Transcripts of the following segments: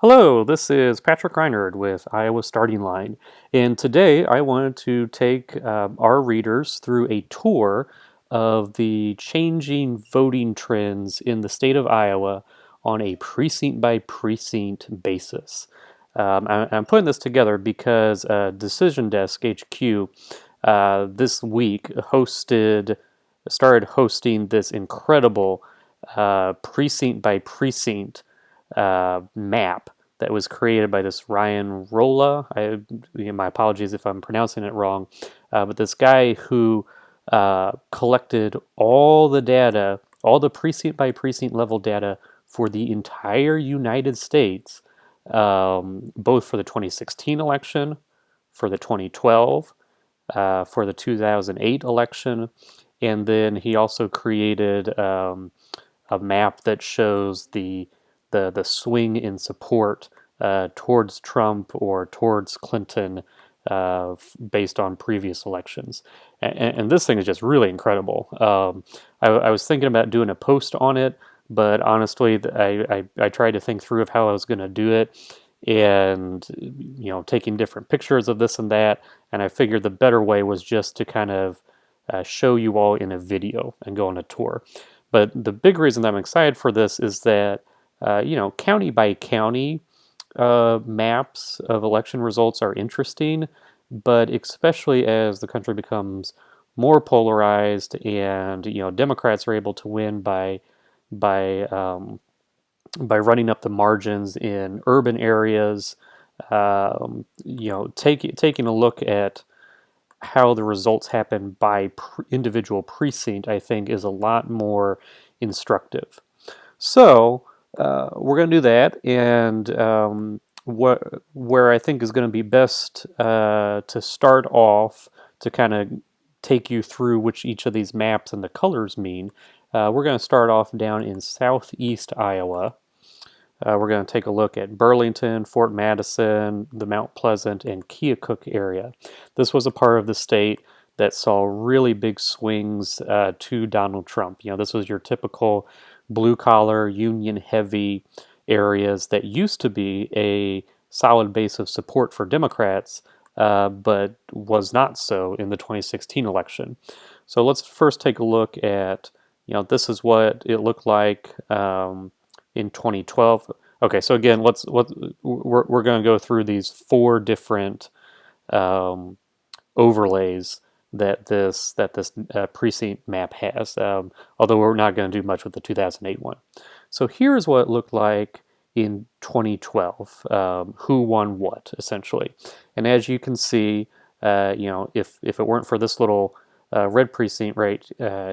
Hello, this is Patrick Rynard with Iowa Starting Line, and today I wanted to take our readers through a tour of the changing voting trends in the state of Iowa on a precinct by precinct basis. I'm putting this together because Decision Desk HQ this week started hosting this incredible precinct by precinct map that was created by this Ryan Rolla. My apologies if I'm pronouncing it wrong, but this guy who collected all the data, all the precinct by precinct level data for the entire United States, both for the 2016 election, for the 2012, for the 2008 election, and then he also created a map that shows the swing in support towards Trump or towards Clinton based on previous elections. And this thing is just really incredible. I was thinking about doing a post on it, but honestly, I tried to think through of how I was going to do it, and taking different pictures of this and that, and I figured the better way was just to kind of show you all in a video and go on a tour. But the big reason I'm excited for this is that county by county maps of election results are interesting, but especially as the country becomes more polarized and Democrats are able to win by by running up the margins in urban areas. Taking a look at how the results happen by individual precinct, I think, is a lot more instructive. So we're going to do that, and where I think is going to be best to start off to kind of take you through which each of these maps and the colors mean. We're going to start off down in southeast Iowa. We're going to take a look at Burlington, Fort Madison, the Mount Pleasant, and Keokuk area. This was a part of the state that saw really big swings to Donald Trump. This was your typical blue-collar, union-heavy areas that used to be a solid base of support for Democrats, but was not so in the 2016 election. So let's first take a look at, this is what it looked like in 2012. Okay, so again, we're going to go through these four different overlays that this precinct map has, although we're not going to do much with the 2008 one. So here's what it looked like in 2012, who won what, essentially. And as you can see, if it weren't for this little red precinct right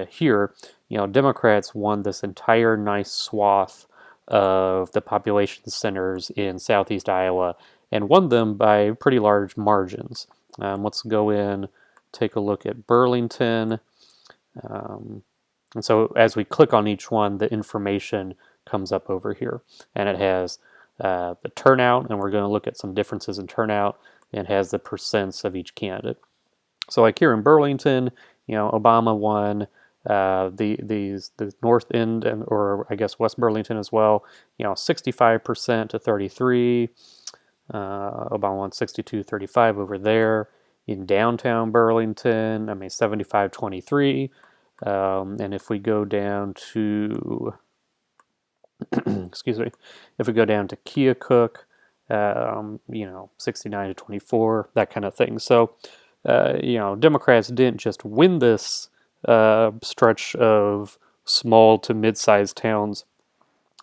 here, Democrats won this entire nice swath of the population centers in southeast Iowa and won them by pretty large margins. Let's go in, take a look at Burlington. And so as we click on each one, the information comes up over here. And it has the turnout, and we're going to look at some differences in turnout, and it has the percents of each candidate. So like here in Burlington, Obama won the North End, or I guess West Burlington as well, 65% to 33. Obama won 62-35 over there. In downtown Burlington, 75-23. And if we go down to, excuse me, if we go down to Keokuk, 69-24, that kind of thing. So, Democrats didn't just win this stretch of small to mid-sized towns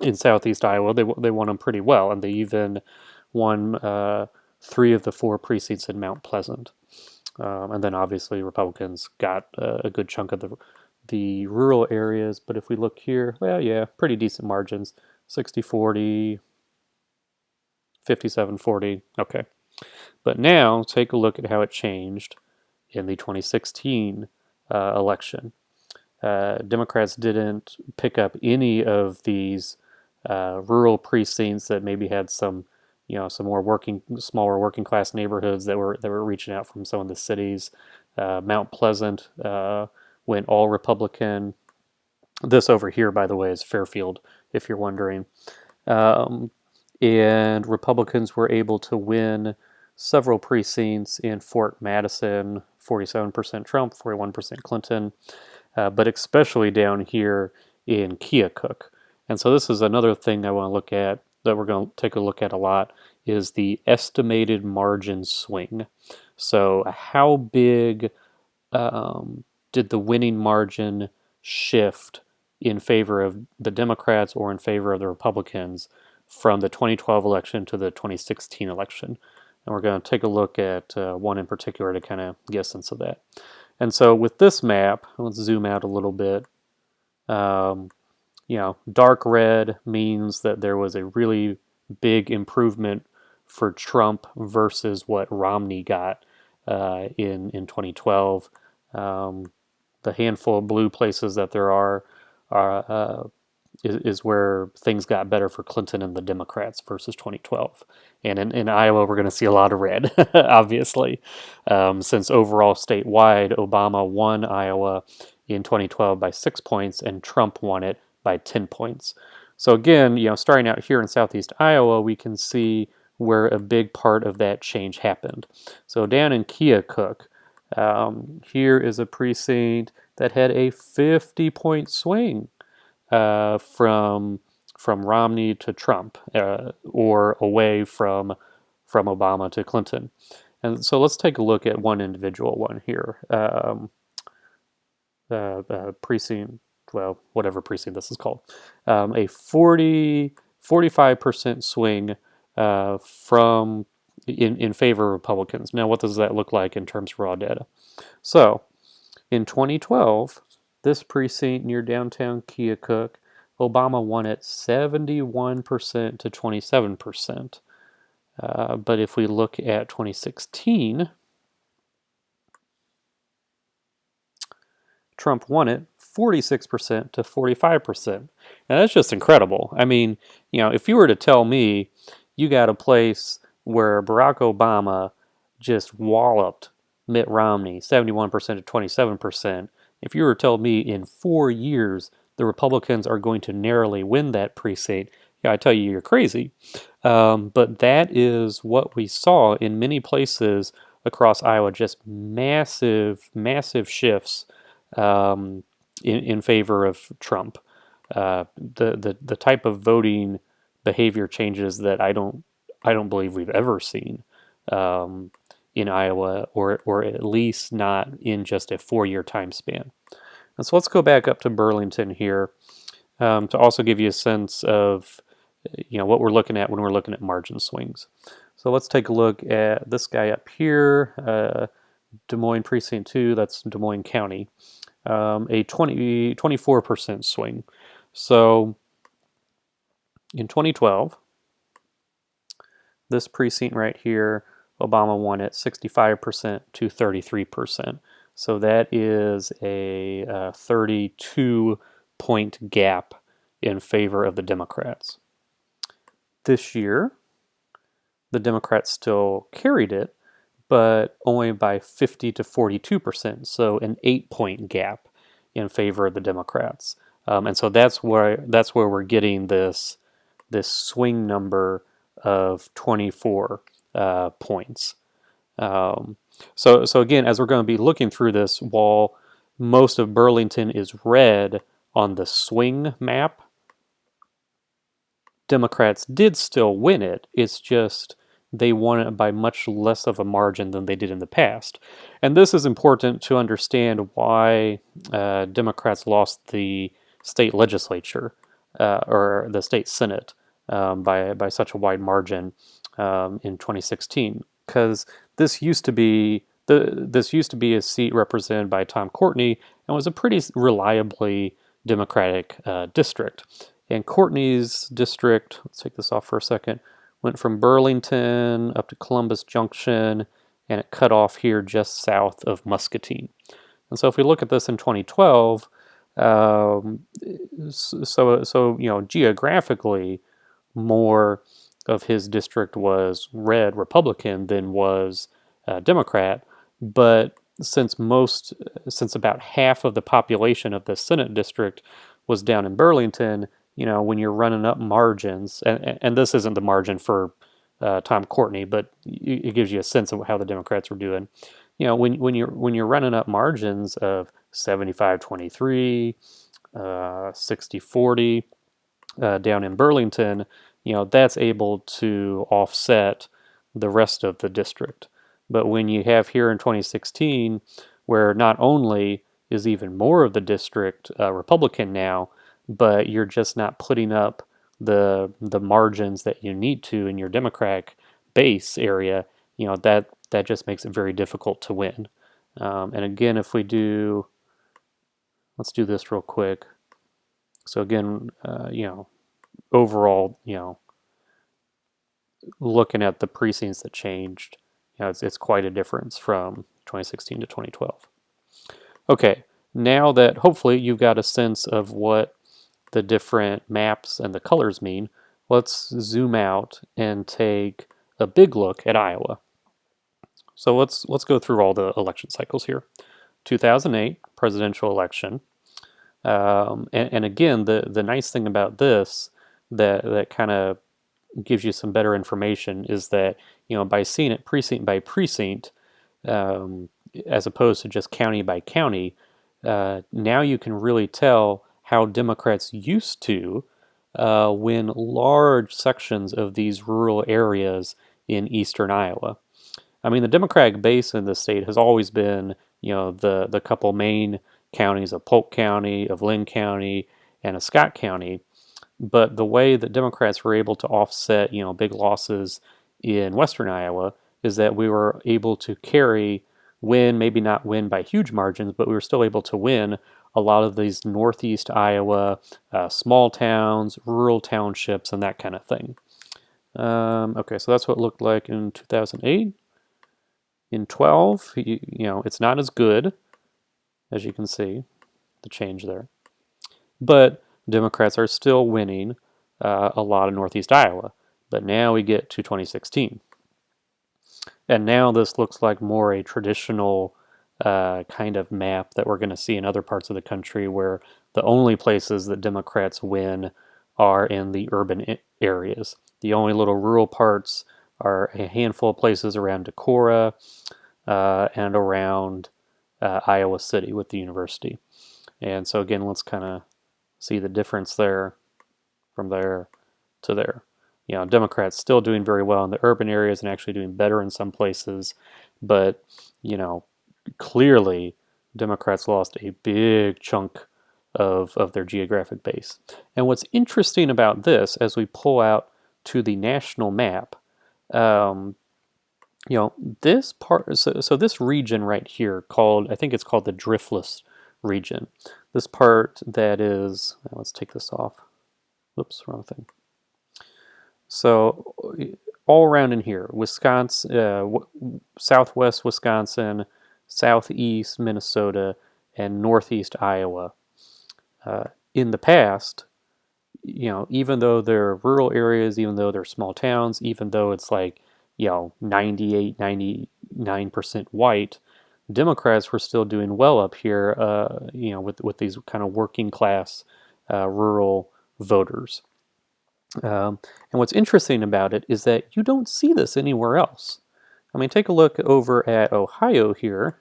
in southeast Iowa. They won them pretty well, and they even won 3 of the 4 precincts in Mount Pleasant. And then obviously Republicans got a good chunk of the rural areas. But if we look here, well, yeah, pretty decent margins, 60-40, 57-40. Okay. But now take a look at how it changed in the 2016 election. Democrats didn't pick up any of these rural precincts that maybe had some more smaller working class neighborhoods that were reaching out from some of the cities. Mount Pleasant went all Republican. This over here, by the way, is Fairfield, if you're wondering. and Republicans were able to win several precincts in Fort Madison, 47% Trump, 41% Clinton, but especially down here in Keokuk. And so this is another thing I want to look at, that we're going to take a look at a lot, is the estimated margin swing. So how big did the winning margin shift in favor of the Democrats or in favor of the Republicans from the 2012 election to the 2016 election? And we're going to take a look at one in particular to kind of get a sense of that. And so with this map, let's zoom out a little bit. Dark red means that there was a really big improvement for Trump versus what Romney got in 2012. The handful of blue places that there are is where things got better for Clinton and the Democrats versus 2012. And in Iowa, we're going to see a lot of red, obviously, since overall statewide, Obama won Iowa in 2012 by 6 points and Trump won it by 10 points. So again, starting out here in southeast Iowa, we can see where a big part of that change happened. So down in Keokuk, here is a precinct that had a 50-point swing from Romney to Trump, or away from Obama to Clinton. And so let's take a look at one individual one here. Precinct, well, whatever precinct this is called. A 45% swing from in favor of Republicans. Now, what does that look like in terms of raw data? So, in 2012, this precinct near downtown Keokuk, Obama won it 71% to 27%. But if we look at 2016, Trump won it 46% to 45%. Now that's just incredible. I mean, if you were to tell me you got a place where Barack Obama just walloped Mitt Romney 71% to 27%, if you were to tell me in 4 years the Republicans are going to narrowly win that precinct, I tell you, you're crazy. But that is what we saw in many places across Iowa, just massive, massive shifts in favor of Trump. The type of voting behavior changes that I don't believe we've ever seen in Iowa, or at least not in just a 4-year time span. And so let's go back up to Burlington here to also give you a sense of what we're looking at when we're looking at margin swings. So let's take a look at this guy up here, Des Moines Precinct 2, that's Des Moines County, a 24% swing. So in 2012, this precinct right here, Obama won at 65% to 33%. So that is a 32-point gap in favor of the Democrats. This year, the Democrats still carried it, but only by 50 to 42%, so an 8-point gap in favor of the Democrats. And so that's where we're getting this swing number of 24 points. So again, as we're going to be looking through this, while most of Burlington is red on the swing map, Democrats did still win it. It's just they won it by much less of a margin than they did in the past. And this is important to understand why Democrats lost the state legislature or the state Senate by such a wide margin in 2016. Because this used to be a seat represented by Tom Courtney and was a pretty reliably Democratic district. And Courtney's district, let's take this off for a second, went from Burlington up to Columbus Junction, and it cut off here just south of Muscatine. And so if we look at this in 2012, geographically, more of his district was red Republican than was Democrat. But since about half of the population of the Senate district was down in Burlington, when you're running up margins, and this isn't the margin for Tom Courtney, but it gives you a sense of how the Democrats were doing. When you're running up margins of 75-23, 60-40 down in Burlington, that's able to offset the rest of the district. But when you have here in 2016, where not only is even more of the district Republican now, but you're just not putting up the margins that you need to in your Democratic base area, that just makes it very difficult to win. And again, if we do, let's do this real quick. So again, overall, looking at the precincts that changed, it's quite a difference from 2016 to 2012. Okay, now that hopefully you've got a sense of what the different maps and the colors mean, let's zoom out and take a big look at Iowa. So let's go through all the election cycles here. 2008 presidential election. And again, the nice thing about this that kind of gives you some better information is that, by seeing it precinct by precinct, as opposed to just county by county, now you can really tell how Democrats used to win large sections of these rural areas in eastern Iowa. I mean, the Democratic base in the state has always been, the couple main counties of Polk County, of Lynn County, and of Scott County. But the way that Democrats were able to offset, big losses in western Iowa is that we were able to maybe not win by huge margins, but we were still able to win a lot of these northeast Iowa small towns, rural townships, and that kind of thing. Okay, so that's what it looked like in 2008. In 12, it's not as good, as you can see, the change there. But Democrats are still winning a lot of northeast Iowa. But now we get to 2016. And now this looks like more a traditional kind of map that we're going to see in other parts of the country, where the only places that Democrats win are in the urban areas. The only little rural parts are a handful of places around Decorah and around Iowa City with the university. And so again, let's kind of see the difference there from there to there. Democrats still doing very well in the urban areas and actually doing better in some places, but clearly Democrats lost a big chunk of their geographic base. And what's interesting about this, as we pull out to the national map, this part, so this region right here I think it's called the Driftless region. This part that is, let's take this off. Oops, wrong thing. So all around in here, Wisconsin, southwest Wisconsin, southeast Minnesota, and northeast Iowa. In the past, even though they're rural areas, even though they're small towns, even though it's like, 98, 99% white, Democrats were still doing well up here, with these kind of working class rural voters. And what's interesting about it is that you don't see this anywhere else. I mean, take a look over at Ohio here.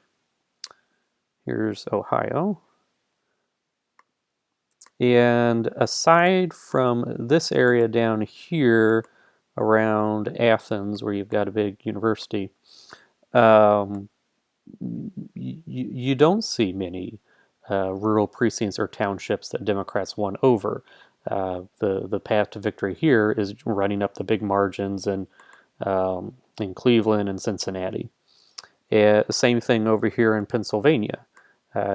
Here's Ohio. And aside from this area down here around Athens, where you've got a big university, you don't see many rural precincts or townships that Democrats won over. The path to victory here is running up the big margins in Cleveland and Cincinnati. Same thing over here in Pennsylvania.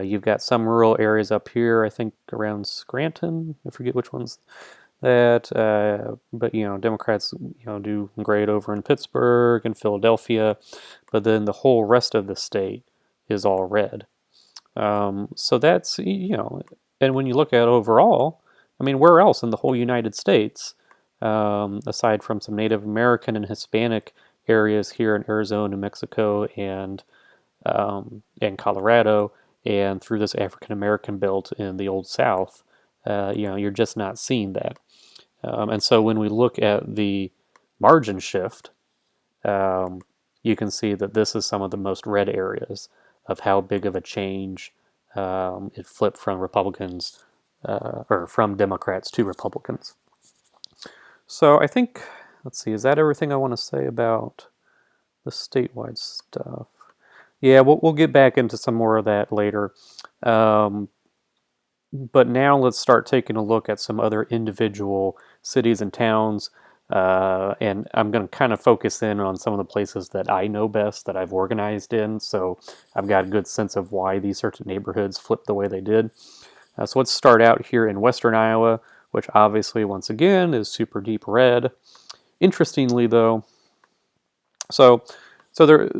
You've got some rural areas up here, I think around Scranton, I forget which ones that, but Democrats do great over in Pittsburgh and Philadelphia, but then the whole rest of the state is all red. So that's, and when you look at overall, I mean, where else in the whole United States, aside from some Native American and Hispanic areas here in Arizona, New Mexico, and Colorado, and through this African American belt in the Old South, you're just not seeing that. And so when we look at the margin shift, um, you can see that this is some of the most red areas of how big of a change it flipped from Republicans or from Democrats to Republicans. So I think, let's see, is that everything I want to say about the statewide stuff? Yeah, we'll get back into some more of that later. But now let's start taking a look at some other individual cities and towns. And I'm going to kind of focus in on some of the places that I know best, that I've organized in. So I've got a good sense of why these certain neighborhoods flipped the way they did. So let's start out here in western Iowa, which obviously, once again, is super deep red. Interestingly, though, so there,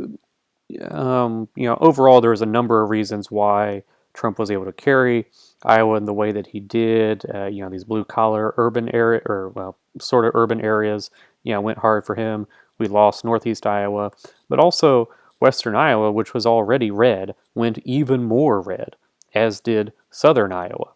overall, there was a number of reasons why Trump was able to carry Iowa in the way that he did. These blue collar urban area, or well, sort of urban areas, went hard for him. We lost northeast Iowa, but also western Iowa, which was already red, went even more red, as did southern Iowa.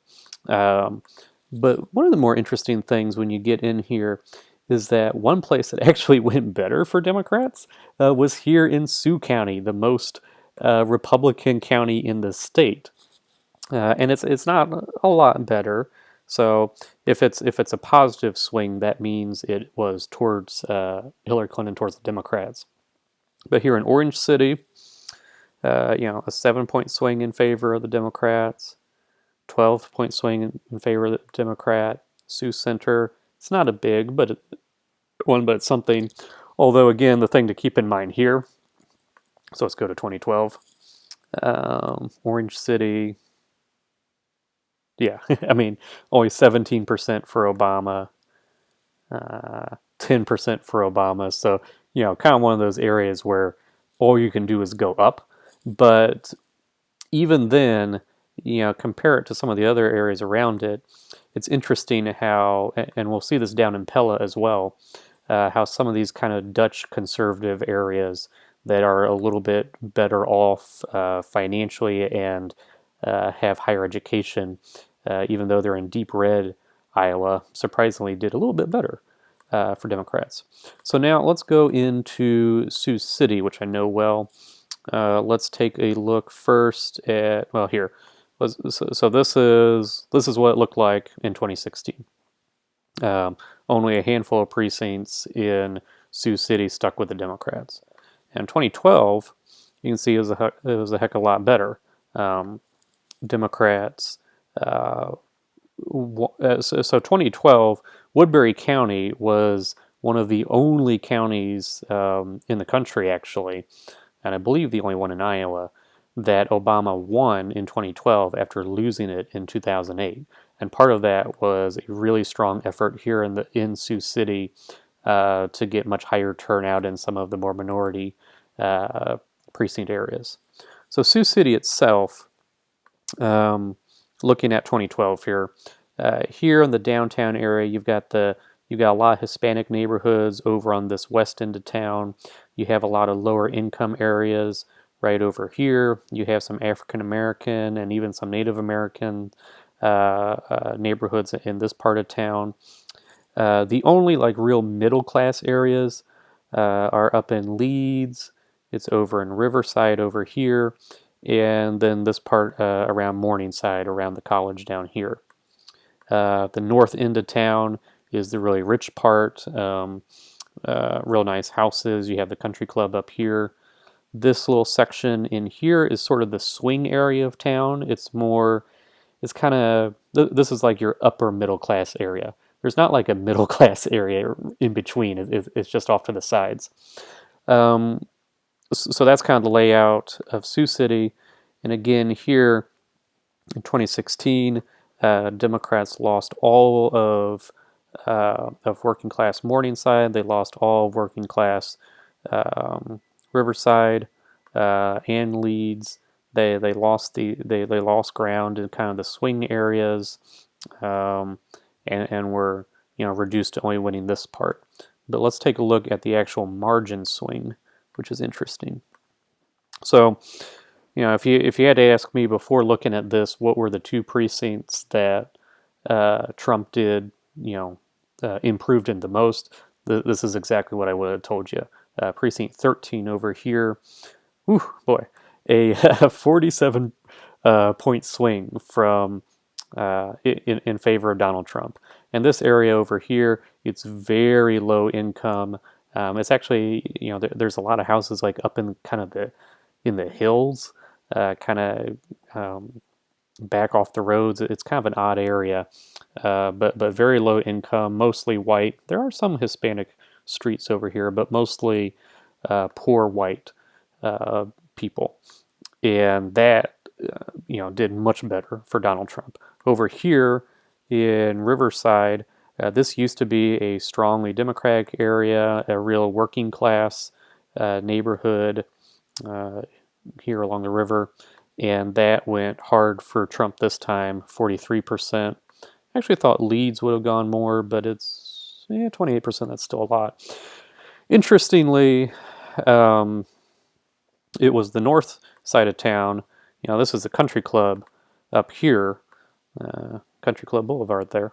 But one of the more interesting things when you get in here is that one place that actually went better for Democrats was here in Sioux County, the most Republican county in the state. And it's not a lot better. So if it's a positive swing, that means it was towards Hillary Clinton, towards the Democrats. But here in Orange City, a 7-point swing in favor of the Democrats, 12-point swing in favor of the Democrat. Sioux Center, it's not a big but it's something. Although again, the thing to keep in mind here. So let's go to 2012. Orange City. Yeah, I mean, only 17% for Obama, 10% for Obama. So, kind of one of those areas where all you can do is go up. But even then, compare it to some of the other areas around it, it's interesting how, and we'll see this down in Pella as well, how some of these kind of Dutch conservative areas that are a little bit better off financially and have higher education, even though they're in deep red Iowa, surprisingly did a little bit better for Democrats. So now let's go into Sioux City, which I know well. Let's take a look first at, well, here. So this is what it looked like in 2016. Only a handful of precincts in Sioux City stuck with the Democrats. And 2012, you can see it was a heck of a lot better. Democrats. So 2012, Woodbury County was one of the only counties in the country, actually, and I believe the only one in Iowa, that Obama won in 2012 after losing it in 2008. And part of that was a really strong effort here in Sioux City to get much higher turnout in some of the more minority precinct areas. So Sioux City itself, looking at 2012 here, here in the downtown area, you've got a lot of Hispanic neighborhoods over on this west end of town. You have a lot of lower income areas right over here. You have some African American and even some Native American neighborhoods in this part of town. The only real middle class areas are up in Leeds. It's over in Riverside over here, and then this part around Morningside, around the college down here. The north end of town is the really rich part. Real nice houses. You have the country club up here. This little section in here is sort of the swing area of town. This is like your upper middle class area. There's not like a middle class area in between. It's just off to the sides. So that's kind of the layout of Sioux City. And again, here in 2016, Democrats lost all of working class Morningside. They lost all of working class Riverside and Leeds. They lost ground in kind of the swing areas, and were reduced to only winning this part. But let's take a look at the actual margin swing, which is interesting. So, if you had to ask me before looking at this, what were the two precincts that Trump did, improved in the most. This is exactly what I would have told you. Precinct 13 over here. Whew, boy, a 47 point swing from in favor of Donald Trump. And this area over here, it's very low income. It's actually, there's a lot of houses like up in kind of the hills, kind of back off the roads. It's kind of an odd area, but very low income, mostly white. There are some Hispanic streets over here, but mostly poor white uh, people, and that did much better for Donald Trump. Over here in Riverside, this used to be a strongly Democratic area, a real working class neighborhood here along the river, and that went hard for Trump this time, 43%. I actually thought Leeds would have gone more, but it's 28%. That's still a lot. Interestingly, um, it was the north side of town. This is the country club up here, Country Club Boulevard there,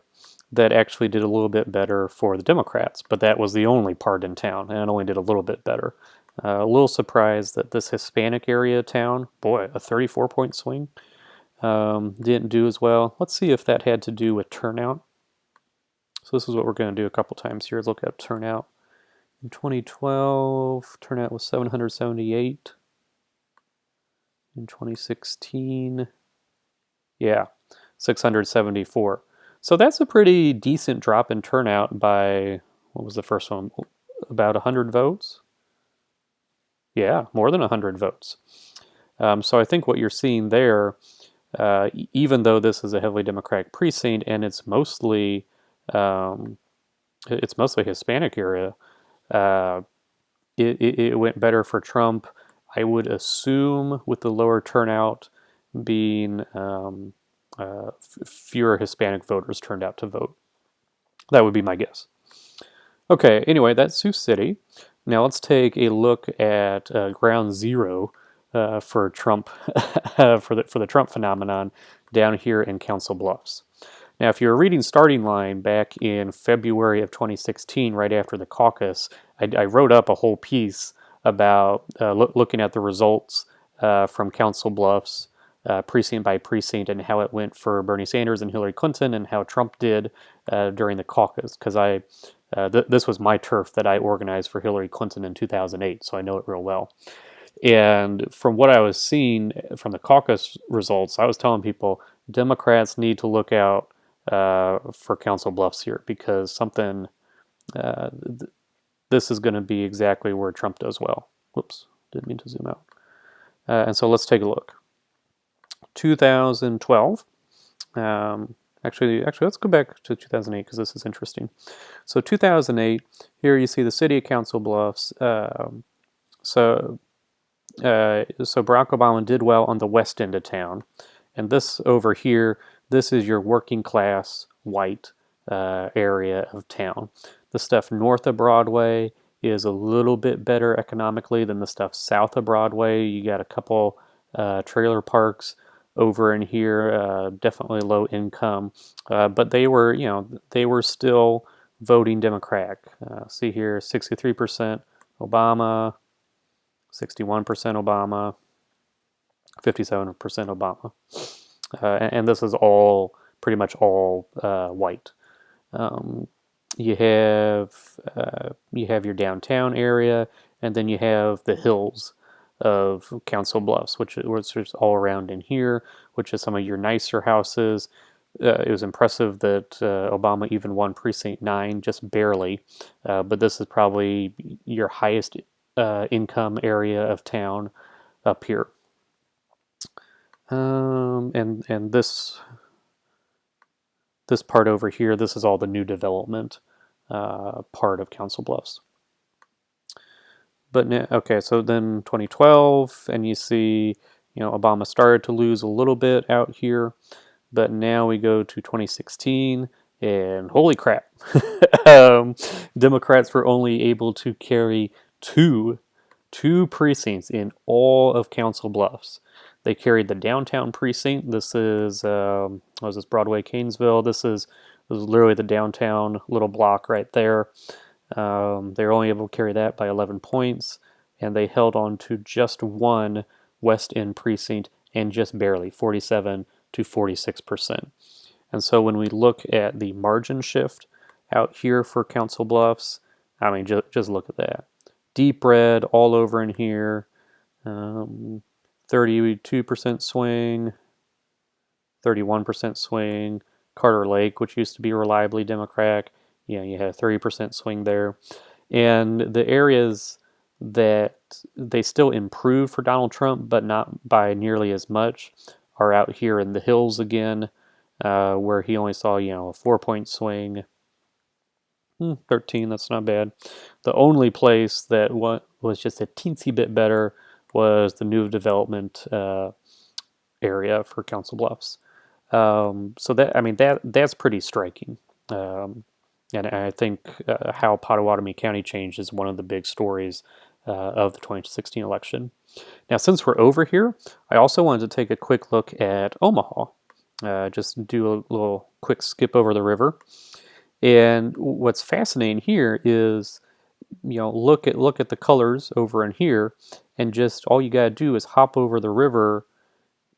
that actually did a little bit better for the Democrats, but that was the only part in town, and it only did a little bit better. A little surprised that this Hispanic area town, boy, a 34-point swing, didn't do as well. Let's see if that had to do with turnout. So this is what we're going to do a couple times here, is look at turnout. In 2012, turnout was 778. In 2016, yeah, 674. So that's a pretty decent drop in turnout by, what was the first one? About 100 votes? Yeah, more than 100 votes. So I think what you're seeing there, even though this is a heavily Democratic precinct and it's mostly Hispanic area, it went better for Trump. I would assume with the lower turnout being fewer Hispanic voters turned out to vote. That would be my guess. Okay, anyway, that's Sioux City. Now let's take a look at ground zero for Trump, for the Trump phenomenon down here in Council Bluffs. Now, if you were reading Starting Line back in February of 2016, right after the caucus, I wrote up a whole piece about looking at the results from Council Bluffs, precinct by precinct, and how it went for Bernie Sanders and Hillary Clinton, and how Trump did during the caucus. Because this was my turf that I organized for Hillary Clinton in 2008, so I know it real well. And from what I was seeing from the caucus results, I was telling people Democrats need to look out for Council Bluffs here, because this is going to be exactly where Trump does well. Whoops, didn't mean to zoom out. And so let's take a look. 2012. Actually, let's go back to 2008 because this is interesting. So 2008, here you see the city of Council Bluffs. So Barack Obama did well on the west end of town. And this over here, this is your working class white area of town. The stuff north of Broadway is a little bit better economically than the stuff south of Broadway. You got a couple trailer parks over in here, definitely low income, but they were still voting Democratic. See here, 63% Obama, 61% Obama, 57% Obama, and this is all pretty much all white. You have your downtown area, and then you have the hills of Council Bluffs, which is all around in here, which is some of your nicer houses. It was impressive that Obama even won Precinct 9, just barely, but this is probably your highest income area of town up here. And this part over here, this is all the new development part of Council Bluffs. But okay, so then 2012, and you see, Obama started to lose a little bit out here, but now we go to 2016, and holy crap, Democrats were only able to carry two precincts in all of Council Bluffs. They carried the downtown precinct. This is what was this, Broadway, Canesville. This is literally the downtown little block right there. They were only able to carry that by 11 points, and they held on to just one West End precinct, and just barely, 47 to 46%. And so when we look at the margin shift out here for Council Bluffs, I mean, just look at that. Deep red all over in here. 32% swing, 31% swing. Carter Lake, which used to be reliably Democratic, you had a 30% swing there. And the areas that they still improved for Donald Trump, but not by nearly as much, are out here in the hills again, where he only saw, a 4-point swing. 13, that's not bad. The only place that was just a teensy bit better was the new development area for Council Bluffs. So that's pretty striking. And I think how Pottawatomie County changed is one of the big stories of the 2016 election. Now, since we're over here, I also wanted to take a quick look at Omaha. Just do a little quick skip over the river. And what's fascinating here is, look at the colors over in here, and just all you gotta do is hop over the river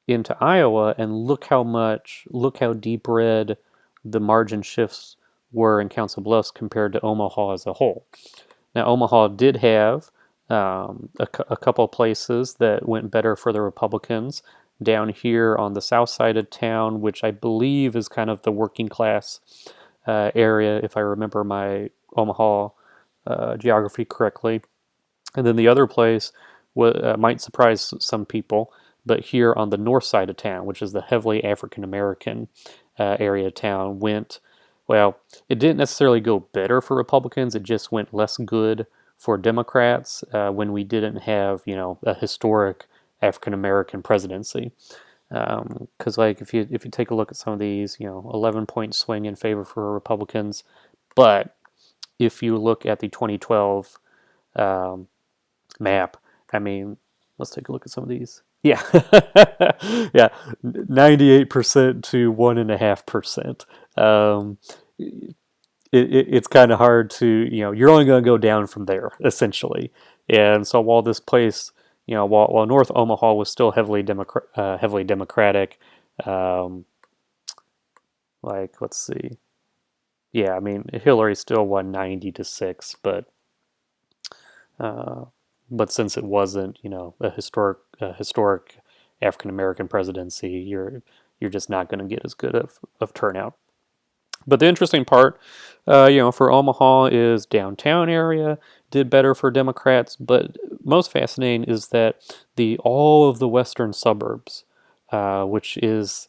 into Iowa and look how deep red the margin shifts were in Council Bluffs compared to Omaha as a whole. Now, Omaha did have a couple of places that went better for the Republicans. Down here on the south side of town, which I believe is kind of the working class area, if I remember my Omaha geography correctly. And then the other place might surprise some people, but here on the north side of town, which is the heavily African American area of town, it didn't necessarily go better for Republicans, it just went less good for Democrats when we didn't have, a historic African American presidency. Because if you take a look at some of these, 11-point swing in favor for Republicans, but if you look at the 2012 map, let's take a look at some of these. Yeah, yeah, 98% to 1.5%. It's kind of hard to, you're only going to go down from there essentially. And so while this place, while North Omaha was still heavily Democratic, let's see, yeah, Hillary still won 90 to 6, but since it wasn't, a historic African American presidency, you're just not going to get as good of turnout. But the interesting part, for Omaha is downtown area did better for Democrats, but most fascinating is that all of the western suburbs, which used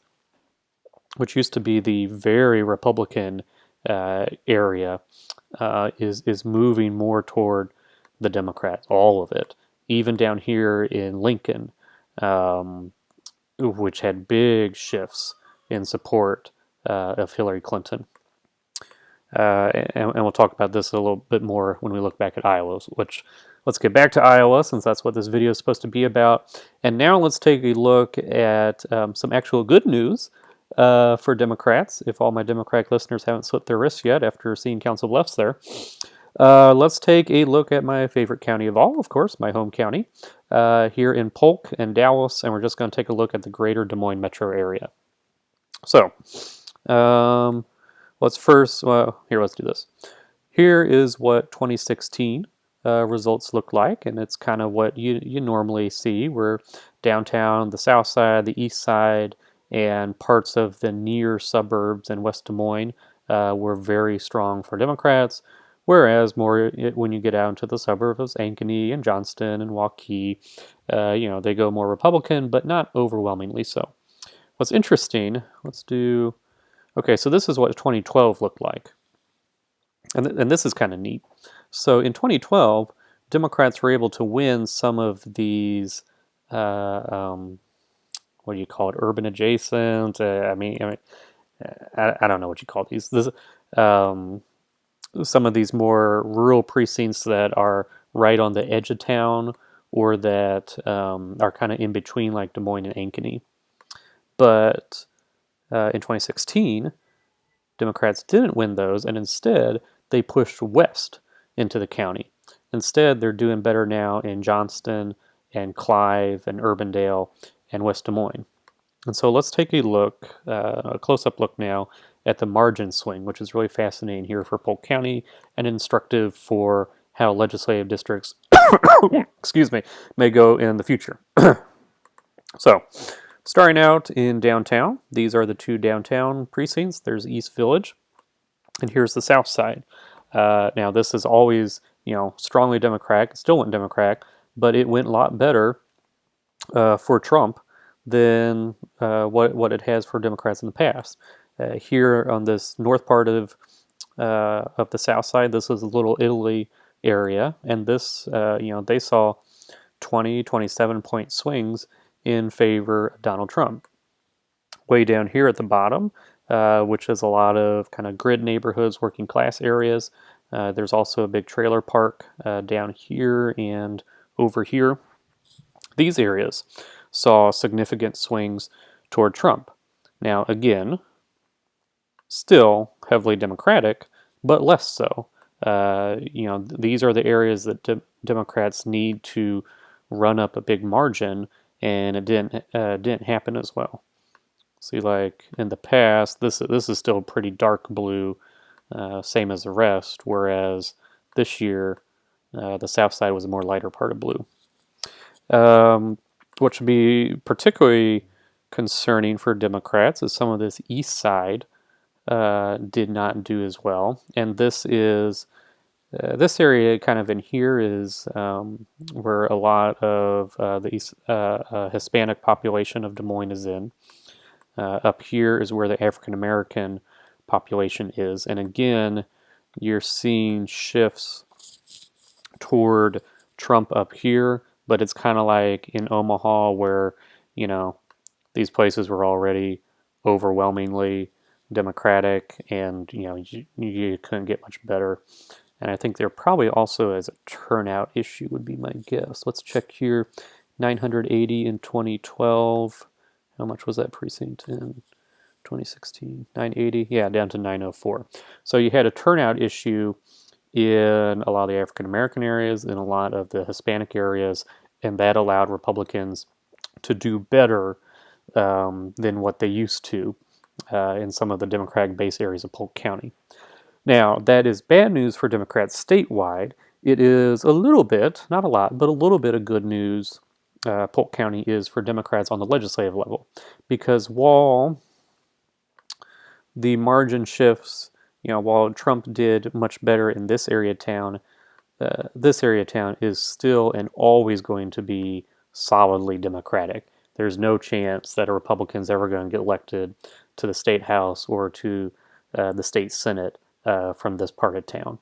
to be the very Republican area, is moving more toward the Democrats, all of it, even down here in Lincoln, which had big shifts in support of Hillary Clinton. And we'll talk about this a little bit more when we look back at Iowa, which let's get back to Iowa since that's what this video is supposed to be about. And now let's take a look at some actual good news for Democrats, if all my Democratic listeners haven't slit their wrists yet after seeing Council Bluffs there. Let's take a look at my favorite county of all, of course, my home county, here in Polk and Dallas, and we're just going to take a look at the greater Des Moines metro area. So, let's do this. Here is what 2016 results look like, and it's kind of what you normally see, where downtown, the south side, the east side, and parts of the near suburbs in West Des Moines were very strong for Democrats, whereas when you get out into the suburbs of Ankeny and Johnston and Waukee, they go more Republican, but not overwhelmingly so. What's interesting, okay, so this is what 2012 looked like. And this is kind of neat. So in 2012, Democrats were able to win some of these, what do you call it, urban adjacent? I don't know what you call these. Some of these more rural precincts that are right on the edge of town, or that are kind of in between, like Des Moines and Ankeny. But in 2016, Democrats didn't win those, and instead they pushed west into the county. Instead, they're doing better now in Johnston and Clive and Urbandale and West Des Moines. And so let's take a look, a close-up look now at the margin swing, which is really fascinating here for Polk County and instructive for how legislative districts, excuse me, may go in the future. So, starting out in downtown, these are the two downtown precincts. There's East Village, and here's the South Side. Now, this is always, strongly Democratic. It still went Democratic, but it went a lot better for Trump than what it has for Democrats in the past. Here on this north part of the South Side, this is the Little Italy area, and this, they saw 27-point swings in favor of Donald Trump. Way down here at the bottom, which is a lot of kind of grid neighborhoods, working class areas. There's also a big trailer park down here and over here. These areas saw significant swings toward Trump. Now, again, still heavily Democratic, but less so. These are the areas that Democrats need to run up a big margin, and it didn't happen as well. See, like in the past, this is still pretty dark blue, same as the rest, whereas this year the South Side was a more lighter part of blue. What should be particularly concerning for Democrats is some of this East Side did not do as well, and this area kind of in here is where a lot of the Hispanic population of Des Moines is in. Up here is where the African American population is, and again, you're seeing shifts toward Trump up here, but it's kind of like in Omaha where, these places were already overwhelmingly Democratic, and you couldn't get much better. And I think there probably also as a turnout issue would be my guess. Let's check here. 980 in 2012. How much was that precinct in 2016? 980? Yeah, down to 904. So you had a turnout issue in a lot of the African American areas, in a lot of the Hispanic areas, and that allowed Republicans to do better than what they used to in some of the Democratic base areas of Polk County. Now, that is bad news for Democrats statewide. It is a little bit, not a lot, but a little bit of good news Polk County is for Democrats on the legislative level, because while the margin shifts, while Trump did much better in this area of town is still and always going to be solidly Democratic. There's no chance that a Republican's ever going to get elected to the state house or to the state senate from this part of town.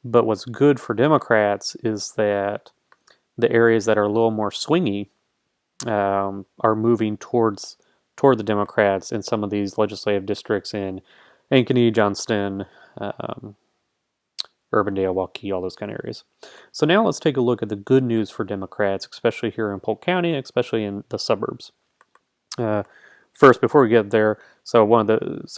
But what's good for Democrats is that the areas that are a little more swingy are moving toward the Democrats in some of these legislative districts in Ankeny, Johnston, Urbandale, Waukee, all those kind of areas. So now let's take a look at the good news for Democrats, especially here in Polk County, especially in the suburbs. First, before we get there, so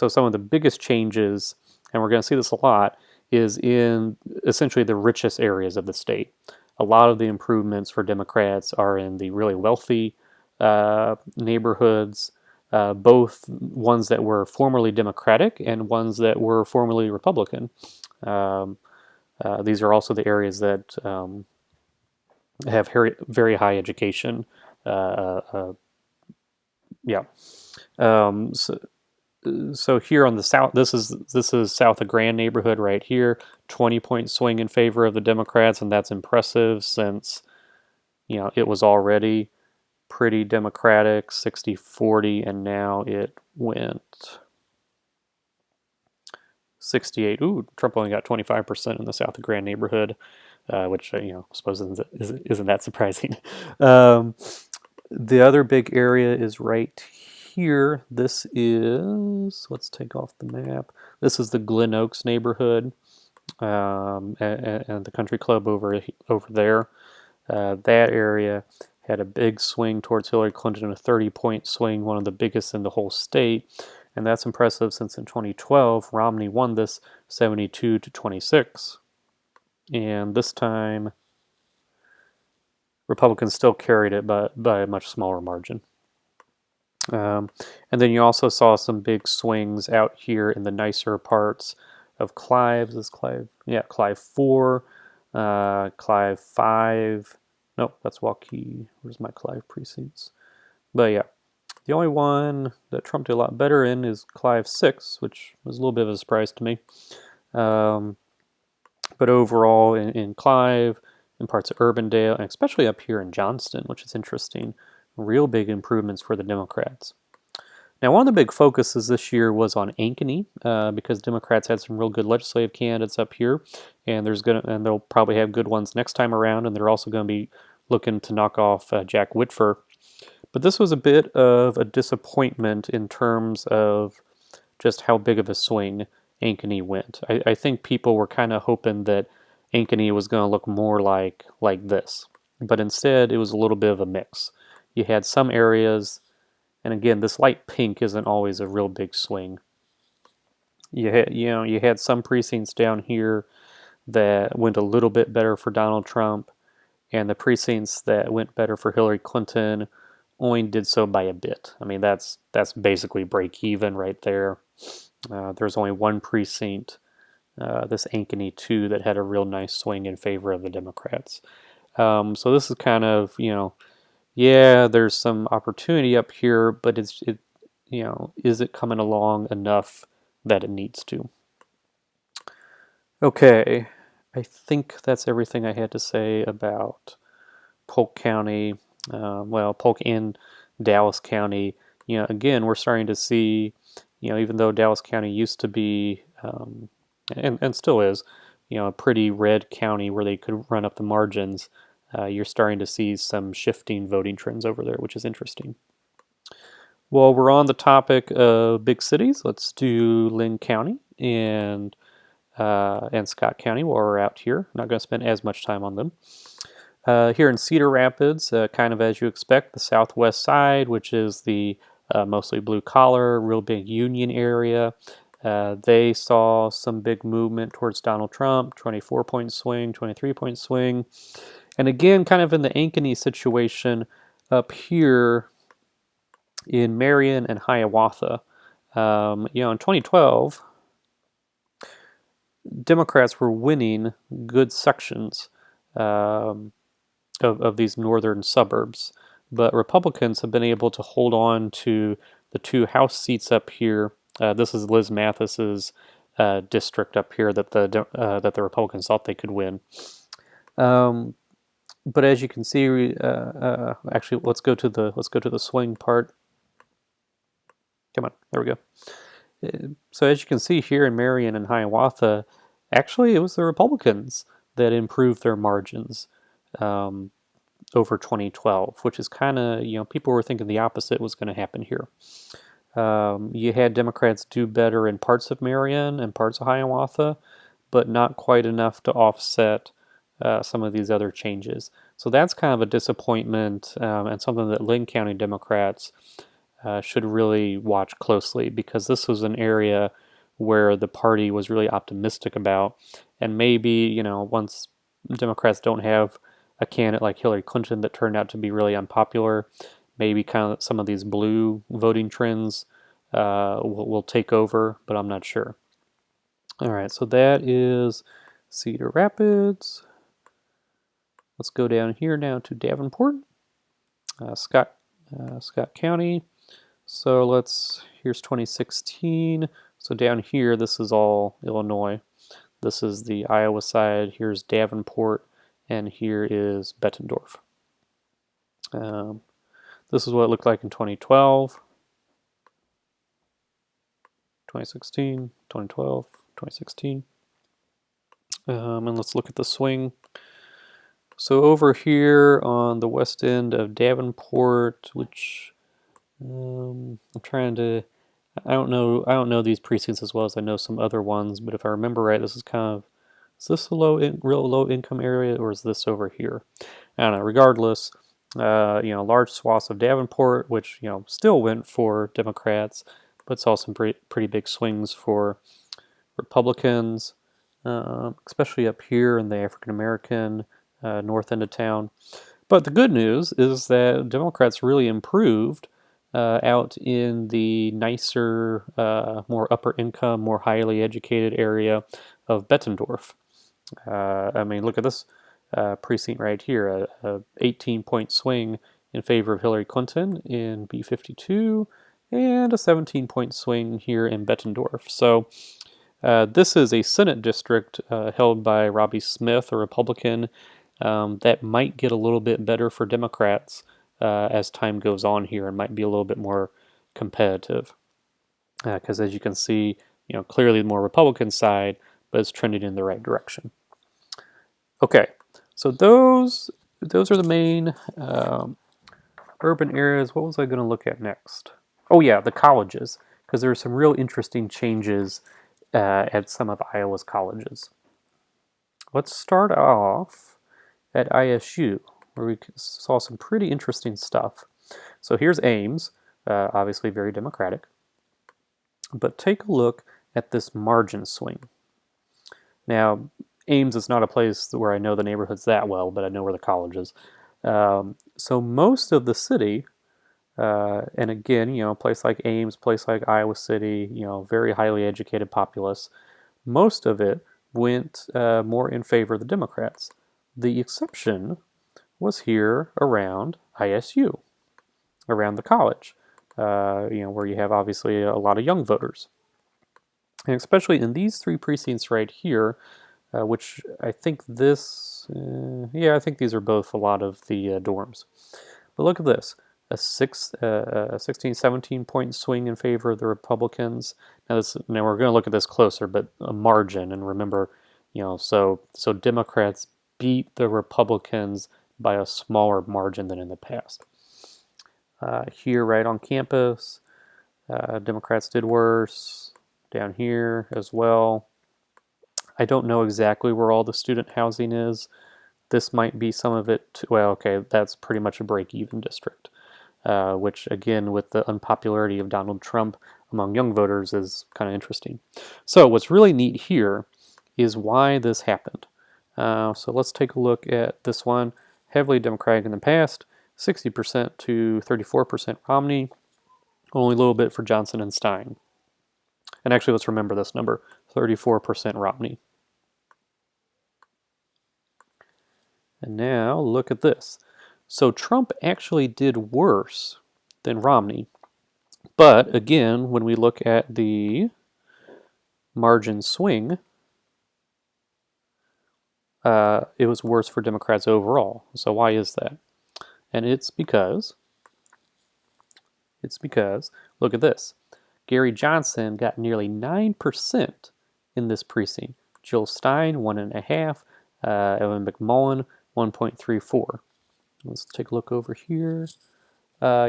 some of the biggest changes, and we're going to see this a lot, is in essentially the richest areas of the state. A lot of the improvements for Democrats are in the really wealthy neighborhoods, both ones that were formerly Democratic and ones that were formerly Republican. These are also the areas that have very, very high education. So here on the south, this is South of Grand neighborhood right here. 20-point swing in favor of the Democrats, and that's impressive since it was already pretty Democratic, 60-40, and now it went 68. Ooh, Trump only got 25% in the South of Grand neighborhood, which I suppose isn't that surprising. The other big area is right here. This is, let's take off the map. This is the Glen Oaks neighborhood, and the country club over there. That area had a big swing towards Hillary Clinton, a 30-point swing, one of the biggest in the whole state. And that's impressive since in 2012, Romney won this 72-26. And this time, Republicans still carried it, but by a much smaller margin. And then you also saw some big swings out here in the nicer parts of Clive. Is Clive? Yeah, Clive 4, Clive 5. Nope, that's Waukee. Where's my Clive precincts? But yeah, the only one that Trump did a lot better in is Clive 6, which was a little bit of a surprise to me. But overall, in Clive, in parts of Urbandale, and especially up here in Johnston, which is interesting, real big improvements for the Democrats. Now, one of the big focuses this year was on Ankeny, because Democrats had some real good legislative candidates up here, and they'll probably have good ones next time around, and they're also going to be looking to knock off Jack Whitfer. But this was a bit of a disappointment in terms of just how big of a swing Ankeny went. I think people were kind of hoping that Ankeny was going to look more like this, but instead it was a little bit of a mix. You had some areas, and again, this light pink isn't always a real big swing. You had some precincts down here that went a little bit better for Donald Trump, and the precincts that went better for Hillary Clinton only did so by a bit. I mean, that's basically break even right there. There's only one precinct, this Ankeny 2, that had a real nice swing in favor of the Democrats. So this is kind of, yeah, there's some opportunity up here, but is it coming along enough that it needs to? Okay, I think that's everything I had to say about Polk County. Polk and Dallas County. Again, we're starting to see, even though Dallas County used to be, and still is, a pretty red county where they could run up the margins, you're starting to see some shifting voting trends over there, which is interesting. Well, we're on the topic of big cities. Let's do Lynn County and Scott County while we're out here. I'm not going to spend as much time on them. Here in Cedar Rapids, kind of as you expect, the southwest side, which is the mostly blue collar, real big union area. They saw some big movement towards Donald Trump, 24-point swing, 23-point swing. And again, kind of in the Ankeny situation up here in Marion and Hiawatha. In 2012, Democrats were winning good sections of these northern suburbs, but Republicans have been able to hold on to the 2 House seats up here. This is Liz Mathis's district up here that the Republicans thought they could win. But as you can see, actually, let's go to the swing part. Come on, there we go. So as you can see here in Marion and Hiawatha, actually it was the Republicans that improved their margins over 2012, which is kind of, people were thinking the opposite was going to happen here. You had Democrats do better in parts of Marion and parts of Hiawatha, but not quite enough to offset some of these other changes. So that's kind of a disappointment, and something that Lynn County Democrats should really watch closely, because this was an area where the party was really optimistic about, and maybe, once Democrats don't have a candidate like Hillary Clinton that turned out to be really unpopular, maybe kind of some of these blue voting trends will take over, but I'm not sure. All right, so that is Cedar Rapids. Let's go down here now to Davenport, Scott County. So here's 2016. So down here, this is all Illinois. This is the Iowa side. Here's Davenport, and here is Bettendorf. This is what it looked like in 2012, 2016, 2012, 2016. And let's look at the swing. So over here on the west end of Davenport, which I'm trying to, I don't know these precincts as well as I know some other ones, but if I remember right, this is kind of, is this a real low income area, or is this over here? I don't know. Regardless, large swaths of Davenport, which still went for Democrats, but saw some pretty big swings for Republicans, especially up here in the African American north end of town. But the good news is that Democrats really improved out in the nicer, more upper income, more highly educated area of Bettendorf. I mean, look at this precinct right here, a 18-point swing in favor of Hillary Clinton in B52, and a 17-point swing here in Bettendorf. So this is a Senate district held by Robbie Smith, a Republican, that might get a little bit better for Democrats as time goes on here and might be a little bit more competitive. Because as you can see, clearly the more Republican side, but it's trending in the right direction. Okay, so those are the main urban areas. What was I going to look at next? Oh yeah, the colleges, because there are some real interesting changes at some of Iowa's colleges. Let's start off at ISU, where we saw some pretty interesting stuff. So here's Ames, obviously very Democratic. But take a look at this margin swing. Now, Ames is not a place where I know the neighborhoods that well, but I know where the college is. So most of the city, and again, a place like Ames, place like Iowa City, very highly educated populace, most of it went more in favor of the Democrats. The exception was here around ISU, around the college, where you have obviously a lot of young voters. And especially in these three precincts right here, which I think I think these are both a lot of the dorms. But look at this, a 16, 17-point swing in favor of the Republicans. Now we're going to look at this closer, but a margin, and remember, so Democrats beat the Republicans by a smaller margin than in the past. Here, right on campus, Democrats did worse. Down here as well. I don't know exactly where all the student housing is. This might be some of it. Well, okay, that's pretty much a break-even district, which again, with the unpopularity of Donald Trump among young voters, is kind of interesting. So what's really neat here is why this happened. So let's take a look at this one. Heavily Democratic in the past, 60% to 34% Romney, only a little bit for Johnson and Stein. And actually, let's remember this number, 34% Romney. And now look at this. So Trump actually did worse than Romney. But again, when we look at the margin swing, it was worse for Democrats overall. So why is that? And it's because, look at this. Gary Johnson got nearly 9% in this precinct. Jill Stein, 1.5%. Evan McMullen, 1.34%. Let's take a look over here. A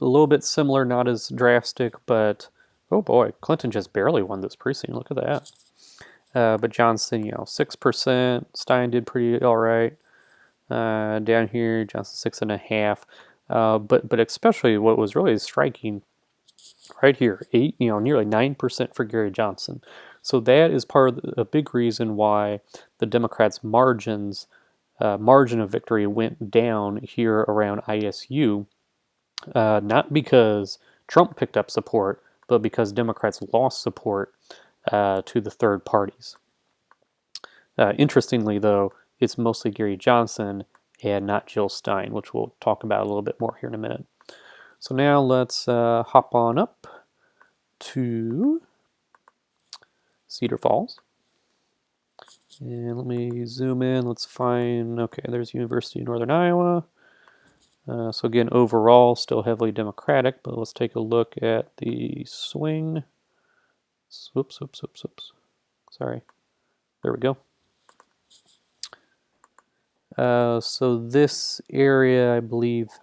little bit similar, not as drastic, but oh boy, Clinton just barely won this precinct. Look at that. But Johnson, 6%. Stein did pretty all right. Down here, Johnson 6.5%. But especially what was really striking right here, nearly 9% for Gary Johnson. So that is part of a big reason why the Democrats' margin of victory went down here around ISU, not because Trump picked up support, but because Democrats lost support to the third parties. Interestingly, though, it's mostly Gary Johnson and not Jill Stein, which we'll talk about a little bit more here in a minute. So now let's hop on up to Cedar Falls. And let me zoom in. Let's find, okay, there's University of Northern Iowa. So again, overall, still heavily Democratic, but let's take a look at the swing. Oops. Sorry. There we go. So this area,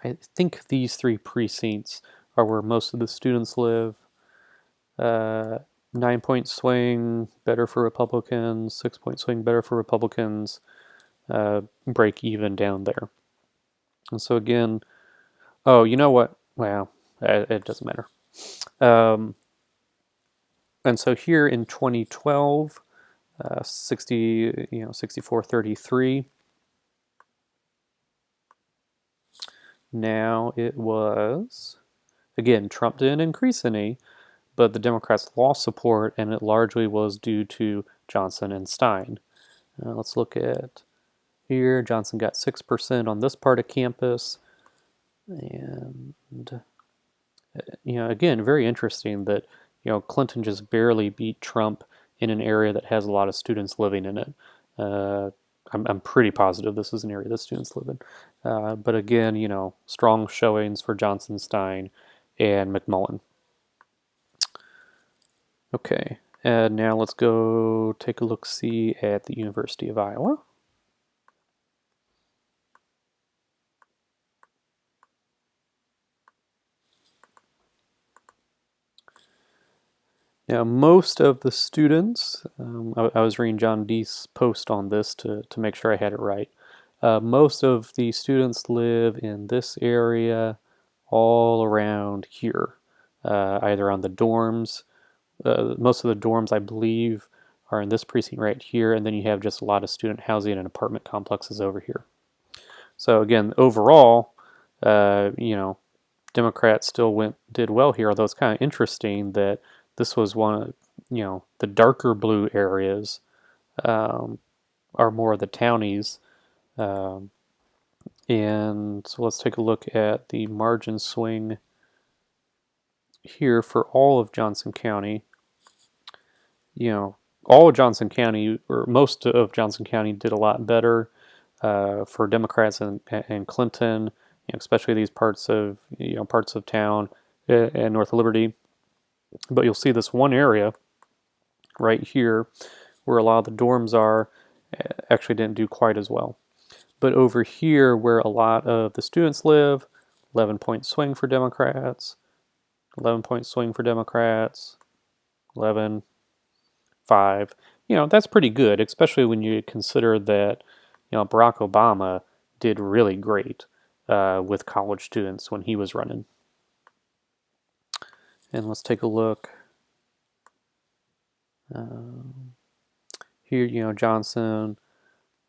I think these three precincts are where most of the students live. 9-point swing, better for Republicans. 6-point swing, better for Republicans. break even down there. And so again, oh, you know what? Well, it doesn't matter. Um, and so here in 2012, 64.33. Now it was, again, Trump didn't increase any, but the Democrats lost support, and it largely was due to Johnson and Stein. Let's look at here. Johnson got 6% on this part of campus. And, again, very interesting that, Clinton just barely beat Trump in an area that has a lot of students living in it. I'm pretty positive this is an area that students live in. But again, strong showings for Johnson, Stein, and McMullen. Okay, and now let's go take a look-see at the University of Iowa. Now, most of the students, I was reading John Dee's post on this to make sure I had it right. Most of the students live in this area all around here, either on the dorms. Most of the dorms, I believe, are in this precinct right here, and then you have just a lot of student housing and apartment complexes over here. So again, overall, Democrats still did well here, although it's kind of interesting that this was one of, the darker blue areas are more of the townies. And so let's take a look at the margin swing here for all of Johnson County. All of Johnson County, or most of Johnson County, did a lot better for Democrats and Clinton, especially these parts of town and north of Liberty. But you'll see this one area right here where a lot of the dorms are actually didn't do quite as well. But over here where a lot of the students live, 11-point swing for Democrats, 11-point swing for Democrats, 11, 5. That's pretty good, especially when you consider that, Barack Obama did really great with college students when he was running. And let's take a look. Here, Johnson,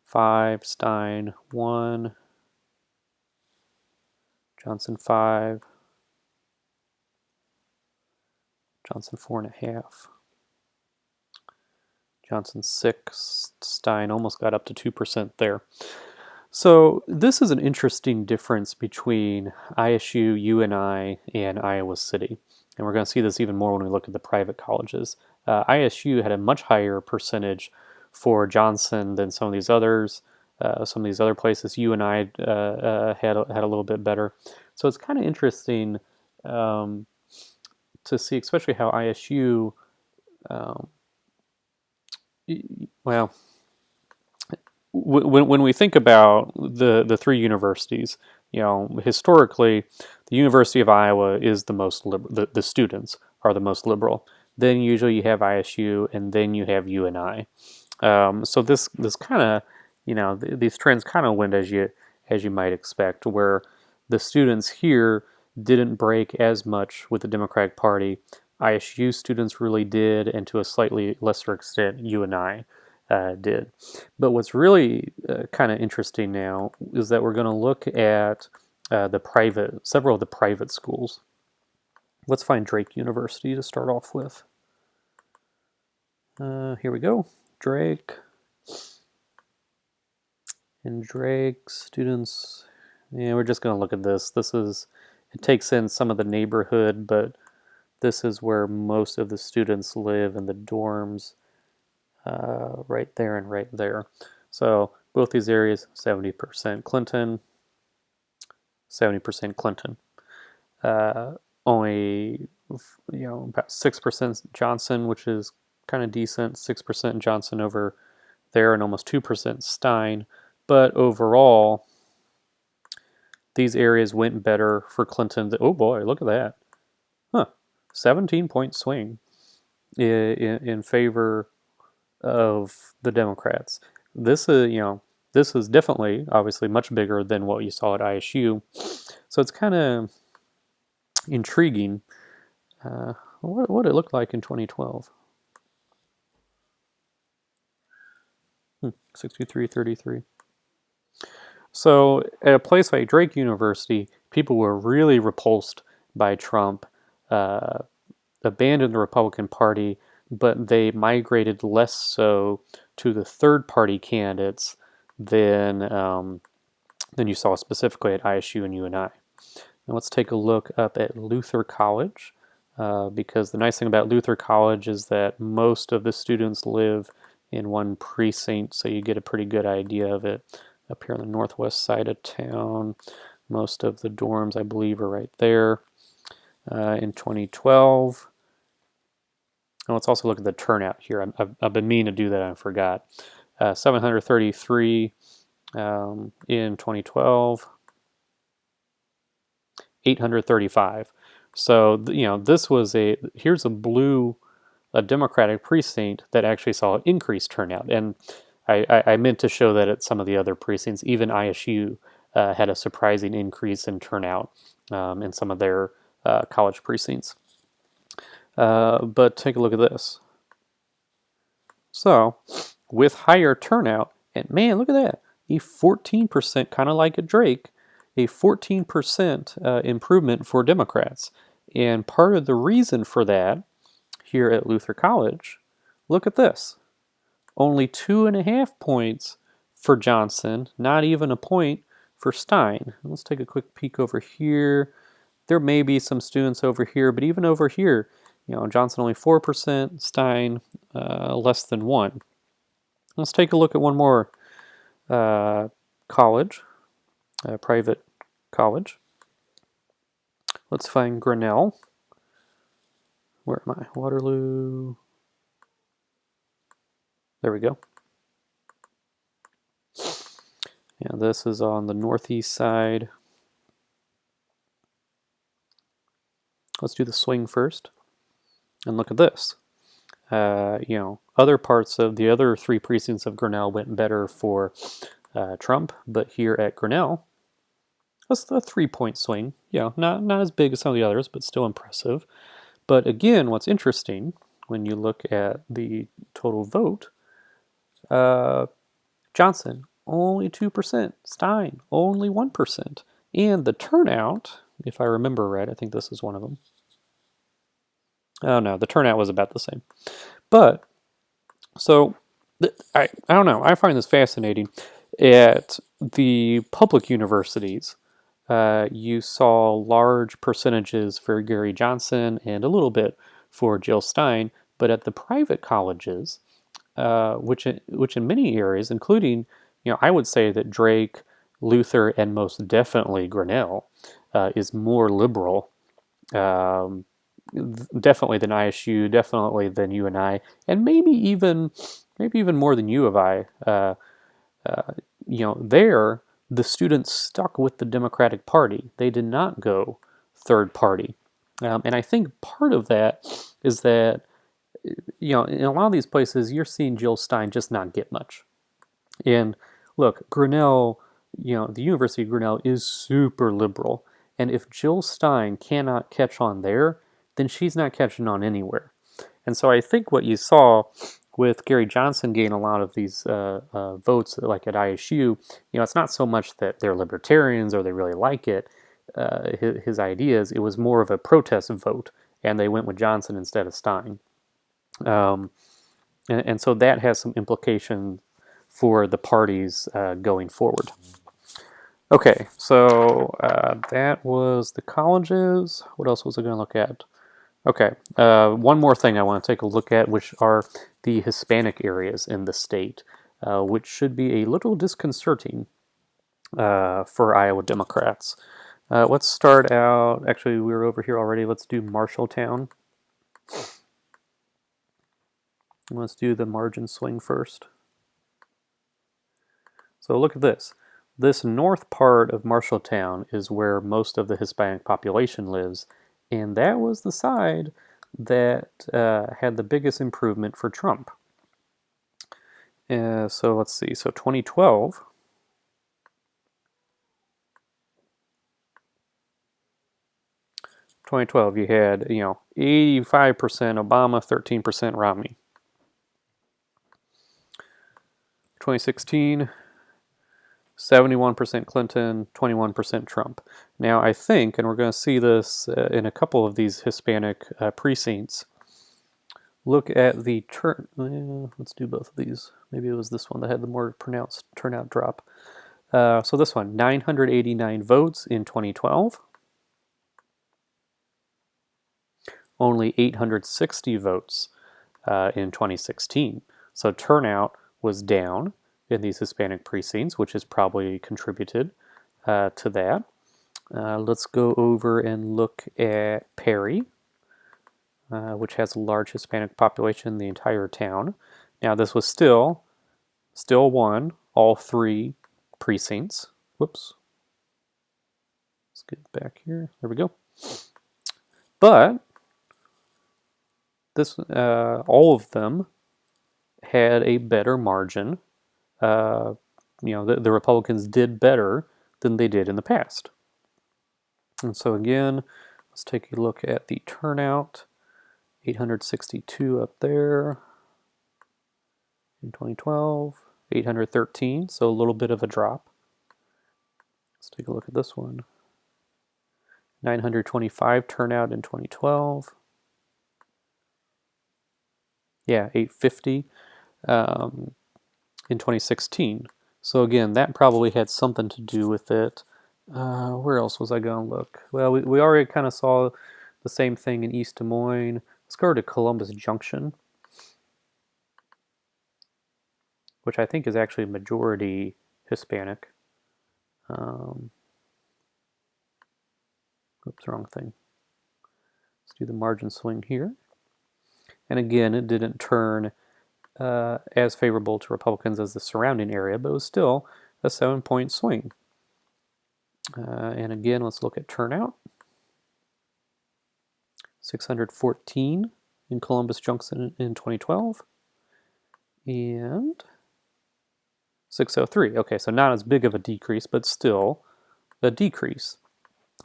5, Stein, 1, Johnson, 5, Johnson, 4.5, Johnson, 6, Stein almost got up to 2% there. So this is an interesting difference between ISU, UNI, and Iowa City. And we're going to see this even more when we look at the private colleges. ISU had a much higher percentage for Johnson than some of these others. Some of these other places, UNI had a little bit better. So it's kind of interesting to see, especially how ISU, well, when we think about the three universities, historically, the University of Iowa is the most liberal. The students are the most liberal. Then usually you have ISU, and then you have UNI. So this kind of, these trends kind of went as you might expect, where the students here didn't break as much with the Democratic Party. ISU students really did, and to a slightly lesser extent, UNI did. But what's really kind of interesting now is that we're going to look at several of the private schools. Let's find Drake University to start off with. Here we go, Drake. And Drake students, we're just going to look at this. It takes in some of the neighborhood, but this is where most of the students live in the dorms. Right there and right there. So both these areas, 70% Clinton, 70% Clinton. Only, about 6% Johnson, which is kind of decent. 6% Johnson over there, and almost 2% Stein. But overall, these areas went better for Clinton. Oh boy, look at that. 17-point swing in favor of the Democrats. This is, this is definitely, obviously, much bigger than what you saw at ISU. So it's kind of intriguing what it looked like in 2012. 63-33. So at a place like Drake University, people were really repulsed by Trump, uh, abandoned the Republican Party, but they migrated less so to the third party candidates than you saw specifically at ISU and UNI. Now let's take a look up at Luther College, because the nice thing about Luther College is that most of the students live in one precinct, so you get a pretty good idea of it. Up here on the northwest side of town, most of the dorms, I believe, are right there. In 2012, and let's also look at the turnout here. I've been meaning to do that, and I forgot. 733 in 2012. 835. So this was here's a Democratic precinct that actually saw an increased turnout, and I meant to show that at some of the other precincts, even ISU had a surprising increase in turnout in some of their college precincts. But take a look at this. So with higher turnout, and man, look at that, a 14%, kind of like at Drake, a 14% improvement for Democrats. And part of the reason for that here at Luther College, look at this. Only 2.5 points for Johnson, not even a point for Stein. Let's take a quick peek over here. There may be some students over here, but even over here, Johnson only 4%, Stein less than 1. Let's take a look at one more college, private college. Let's find Grinnell. Where am I? Waterloo. There we go. Yeah, this is on the northeast side. Let's do the swing first. And look at this. Other parts of the other 3 precincts of Grinnell went better for Trump, but here at Grinnell, that's a 3-point swing. Not as big as some of the others, but still impressive. But again, what's interesting when you look at the total vote, Johnson only 2%, Stein only 1%, and the turnout, if I remember right, I think this is one of them. Oh no, the turnout was about the same. But so I don't know. I find this fascinating. At the public universities, you saw large percentages for Gary Johnson and a little bit for Jill Stein. But at the private colleges, which in many areas, including, I would say that Drake, Luther, and most definitely Grinnell is more liberal. Definitely than ISU, definitely than UNI, and maybe even more than U of I. There the students stuck with the Democratic Party. They did not go third party, and I think part of that is that in a lot of these places you're seeing Jill Stein just not get much. And look, Grinnell, the University of Grinnell is super liberal, and if Jill Stein cannot catch on there, then she's not catching on anywhere. And so I think what you saw with Gary Johnson gain a lot of these votes, like at ISU, it's not so much that they're libertarians or they really like it, his ideas. It was more of a protest vote, and they went with Johnson instead of Stein. And so that has some implication for the parties going forward. Okay, so that was the colleges. What else was I going to look at? Okay, one more thing I want to take a look at, which are the Hispanic areas in the state, which should be a little disconcerting for Iowa Democrats. Let's start out, actually we were over here already, let's do Marshalltown. Let's do the margin swing first. So look at this. This north part of Marshalltown is where most of the Hispanic population lives, and that was the side that had the biggest improvement for Trump. So let's see, so 2012, 2012, you had, 85% Obama, 13% Romney. 2016, 71% Clinton, 21% Trump. Now, I think, and we're going to see this in a couple of these Hispanic precincts, look at the turn. Let's do both of these. Maybe it was this one that had the more pronounced turnout drop. So this one, 989 votes in 2012. Only 860 votes in 2016. So turnout was down in these Hispanic precincts, which has probably contributed to that. Let's go over and look at Perry, which has a large Hispanic population in the entire town. Now, this was still won all three precincts. Whoops. Let's get back here. There we go. But this, all of them had a better margin. The Republicans did better than they did in the past. And so again, let's take a look at the turnout. 862 up there in 2012, 813, so a little bit of a drop. Let's take a look at this one. 925 turnout in 2012. Yeah, 850 in 2016. So again, that probably had something to do with it. Where else was I going to look? Well, we already kind of saw the same thing in East Des Moines. Let's go to Columbus Junction, which I think is actually majority Hispanic. Oops, wrong thing. Let's do the margin swing here. And again, it didn't turn as favorable to Republicans as the surrounding area, but it was still a 7-point swing. And again, let's look at turnout. 614 in Columbus Junction in 2012. And 603. Okay, so not as big of a decrease, but still a decrease.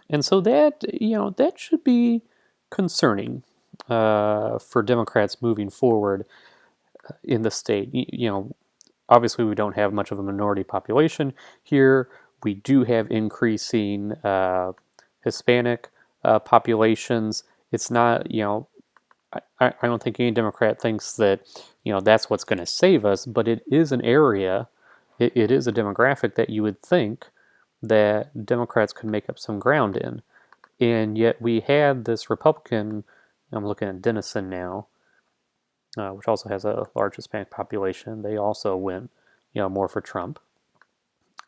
And so that, that should be concerning for Democrats moving forward in the state. Obviously we don't have much of a minority population here. We do have increasing Hispanic populations. It's not, I don't think any Democrat thinks that, that's what's going to save us, but it is an area, it is a demographic that you would think that Democrats could make up some ground in. And yet we had this Republican, I'm looking at Denison now, which also has a large Hispanic population. They also went, more for Trump.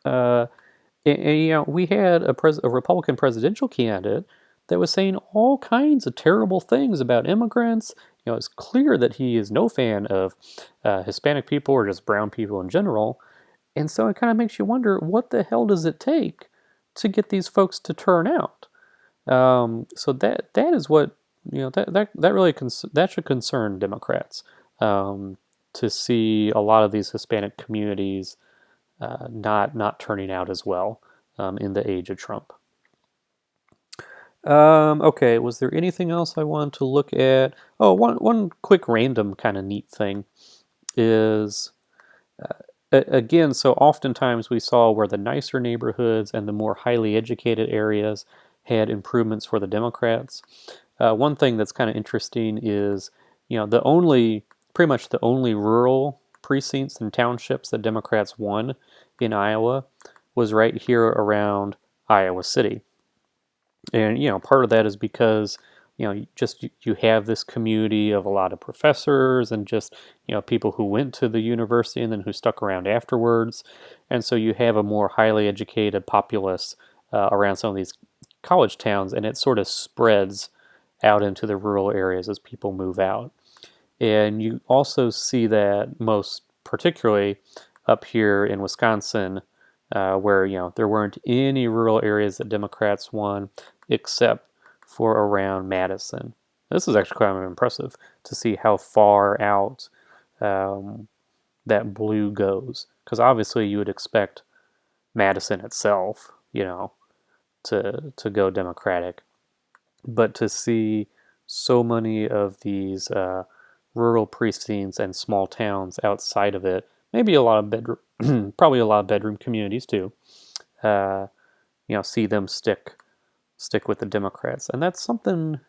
We had a Republican presidential candidate that was saying all kinds of terrible things about immigrants. It's clear that he is no fan of Hispanic people or just brown people in general. And so it kind of makes you wonder, what the hell does it take to get these folks to turn out? So that is what, that really that should concern Democrats, to see a lot of these Hispanic communities not turning out as well in the age of Trump. Okay, was there anything else I wanted to look at? Oh, one quick random kind of neat thing is, again, so oftentimes we saw where the nicer neighborhoods and the more highly educated areas had improvements for the Democrats. One thing that's kind of interesting is, pretty much the only rural precincts and townships that Democrats won in Iowa was right here around Iowa City. And, part of that is because, you have this community of a lot of professors and just, people who went to the university and then who stuck around afterwards. And so you have a more highly educated populace around some of these college towns, and it sort of spreads out into the rural areas as people move out. And you also see that most particularly up here in Wisconsin, where, there weren't any rural areas that Democrats won except for around Madison. This is actually kind of impressive to see how far out that blue goes, because obviously you would expect Madison itself, to go Democratic. but to see so many of these rural precincts and small towns outside of it, maybe a lot of bedroom, probably a lot of bedroom communities too. Uh, see them stick with the Democrats, and that's something.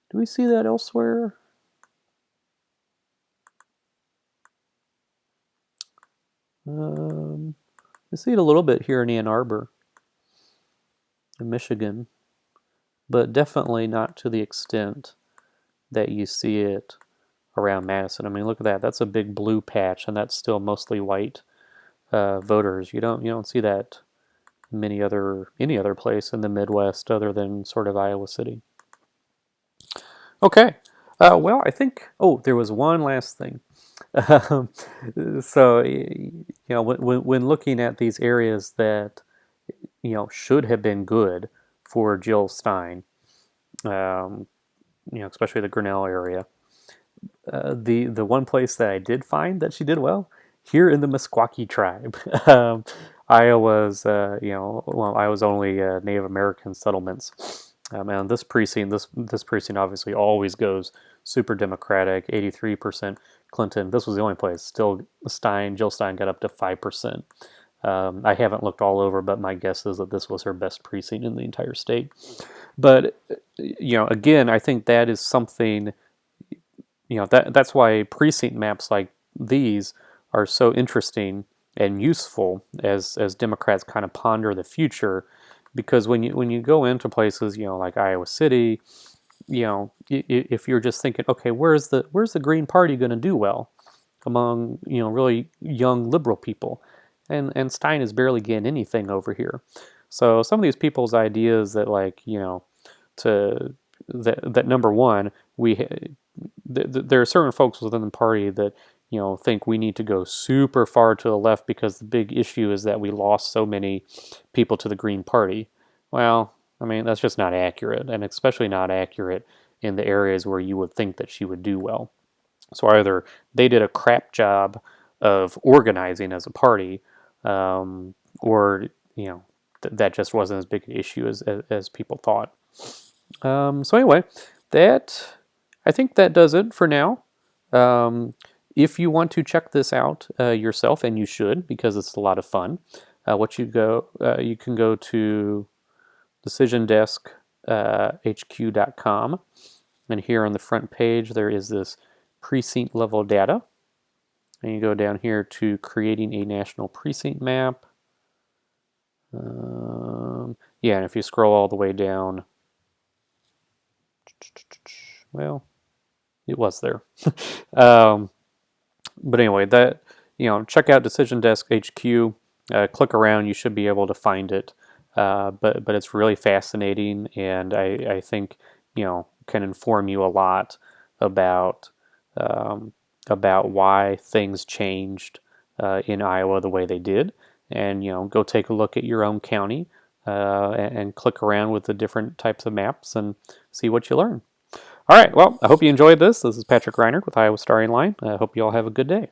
Do we see that elsewhere? I see it a little bit here in Ann Arbor, in Michigan, but definitely not to the extent that you see it around Madison. I mean, look at that. That's a big blue patch, and that's still mostly white voters. You don't see that any other place in the Midwest other than sort of Iowa City. Okay. Well, I think. Oh, there was one last thing. Um, so, when looking at these areas that should have been good for Jill Stein, um, especially the Grinnell area. The one place that I did find that she did well here in the Meskwaki tribe. Iowa's, Iowa's only Native American settlements. And this precinct obviously always goes super Democratic, 83% Clinton. This was the only place. Still, Jill Stein got up to 5%. I haven't looked all over, but my guess is that this was her best precinct in the entire state. But again, I think that is something. That's why precinct maps like these are so interesting and useful as Democrats kind of ponder the future, because when you go into places like Iowa City, if you're just thinking, okay, where's the Green Party going to do well among really young liberal people, and Stein is barely getting anything over here. So some of these people's ideas that to that number one, there are certain folks within the party that think we need to go super far to the left because the big issue is that we lost so many people to the Green Party. Well, I mean, that's just not accurate, and especially not accurate in the areas where you would think that she would do well. So either they did a crap job of organizing as a party, or that just wasn't as big an issue as people thought. So anyway, I think that does it for now. If you want to check this out yourself, and you should because it's a lot of fun, you can go to DecisionDeskHQ.com, and here on the front page there is this precinct level data, and you go down here to creating a national precinct map. Yeah, and if you scroll all the way down, well, it was there. But anyway, check out Decision Desk HQ. Click around, you should be able to find it. But it's really fascinating, and I think can inform you a lot about why things changed in Iowa the way they did. And go take a look at your own county and click around with the different types of maps and see what you learn. All right, well, I hope you enjoyed this. This is Patrick Rynard with Iowa Starting Line. I hope you all have a good day.